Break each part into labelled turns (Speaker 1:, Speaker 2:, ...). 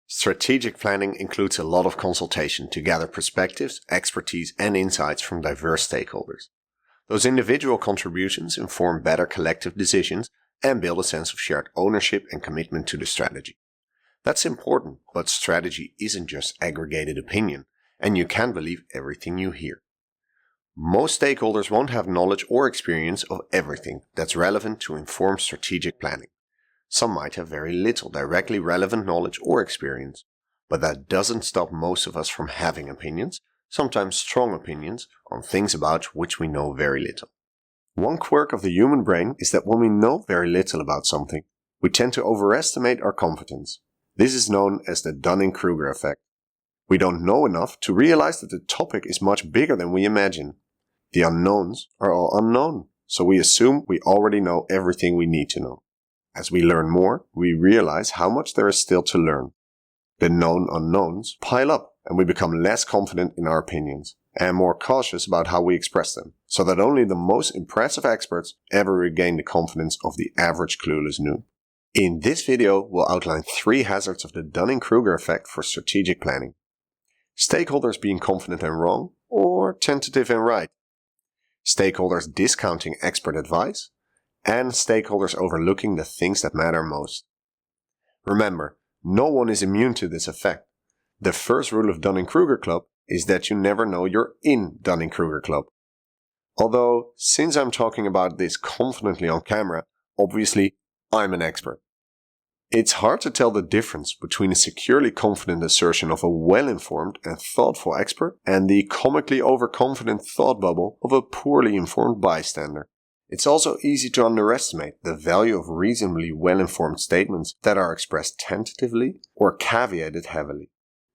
Speaker 1: Strategic planning includes a lot of consultation to gather perspectives, expertise, and insights from diverse stakeholders. Those individual contributions inform better collective decisions and build a sense of shared ownership and commitment to the strategy. That's important, but strategy isn't just aggregated opinion, and you can't believe everything you hear. Most stakeholders won't have knowledge or experience of everything that's relevant to inform strategic planning. Some might have very little directly relevant knowledge or experience, but that doesn't stop most of us from having opinions, sometimes strong opinions, on things about which we know very little. One quirk of the human brain is that when we know very little about something, we tend to overestimate our competence. This is known as the Dunning-Kruger effect. We don't know enough to realize that the topic is much bigger than we imagine. The unknowns are all unknown, so we assume we already know everything we need to know. As we learn more, we realize how much there is still to learn. The known unknowns pile up, and we become less confident in our opinions and more cautious about how we express them, so that only the most impressive experts ever regain the confidence of the average clueless noob. In this video, we'll outline 3 hazards of the Dunning-Kruger effect for strategic planning. Stakeholders being confident and wrong, or tentative and right. Stakeholders discounting expert advice, and stakeholders overlooking the things that matter most. Remember, no one is immune to this effect. The first rule of Dunning-Kruger Club is that you never know you're in Dunning-Kruger Club. Although, since I'm talking about this confidently on camera, obviously I'm an expert. It's hard to tell the difference between a securely confident assertion of a well-informed and thoughtful expert and the comically overconfident thought bubble of a poorly informed bystander. It's also easy to underestimate the value of reasonably well-informed statements that are expressed tentatively or caveated heavily.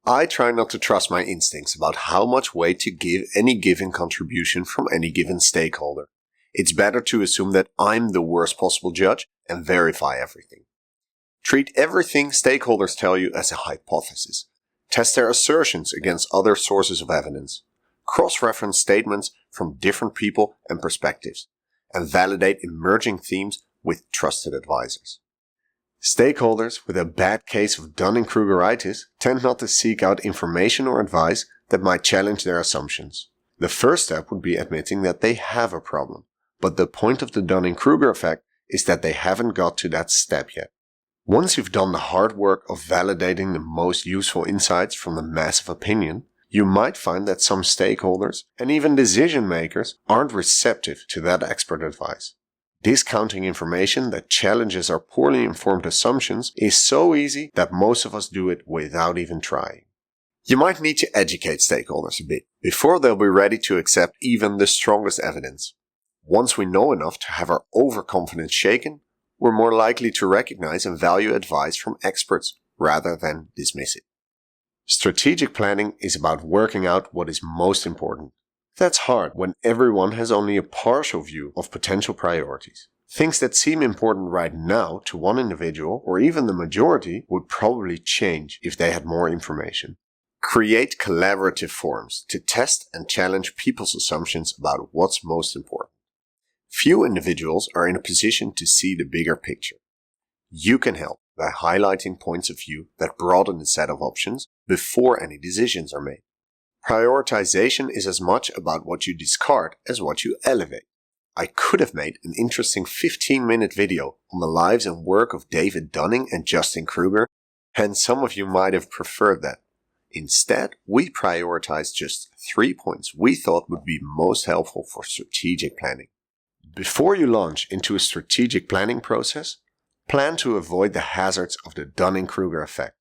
Speaker 1: I try not to trust my instincts about how much weight to give any given contribution from any given stakeholder. It's better to assume that I'm the worst possible judge and verify everything. Treat everything stakeholders tell you as a hypothesis. Test their assertions against other sources of evidence. Cross-reference statements from different people and perspectives, and validate emerging themes with trusted advisors. Stakeholders with a bad case of Dunning-Krugeritis tend not to seek out information or advice that might challenge their assumptions. The first step would be admitting that they have a problem, but the point of the Dunning-Kruger effect is that they haven't got to that step yet. Once you've done the hard work of validating the most useful insights from the massive opinion, you might find that some stakeholders and even decision makers aren't receptive to that expert advice. Discounting information that challenges our poorly informed assumptions is so easy that most of us do it without even trying. You might need to educate stakeholders a bit before they'll be ready to accept even the strongest evidence. Once we know enough to have our overconfidence shaken, we're more likely to recognize and value advice from experts rather than dismiss it. Strategic planning is about working out what is most important. That's hard when everyone has only a partial view of potential priorities. Things that seem important right now to one individual or even the majority would probably change if they had more information. Create collaborative forums to test and challenge people's assumptions about what's most important. Few individuals are in a position to see the bigger picture. You can help by highlighting points of view that broaden the set of options before any decisions are made. Prioritization is as much about what you discard as what you elevate. I could have made an interesting 15-minute video on the lives and work of David Dunning and Justin Kruger, and some of you might have preferred that. Instead, we prioritized just 3 points we thought would be most helpful for strategic planning. Before you launch into a strategic planning process, plan to avoid the hazards of the Dunning-Kruger effect.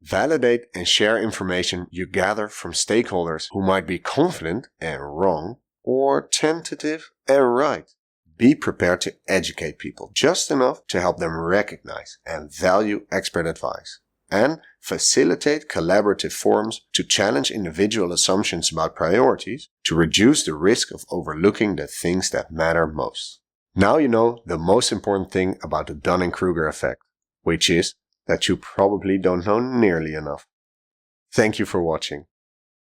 Speaker 1: Validate and share information you gather from stakeholders who might be confident and wrong, or tentative and right. Be prepared to educate people just enough to help them recognize and value expert advice. And facilitate collaborative forums to challenge individual assumptions about priorities to reduce the risk of overlooking the things that matter most. Now you know the most important thing about the Dunning-Kruger effect, which is that you probably don't know nearly enough. Thank you for watching.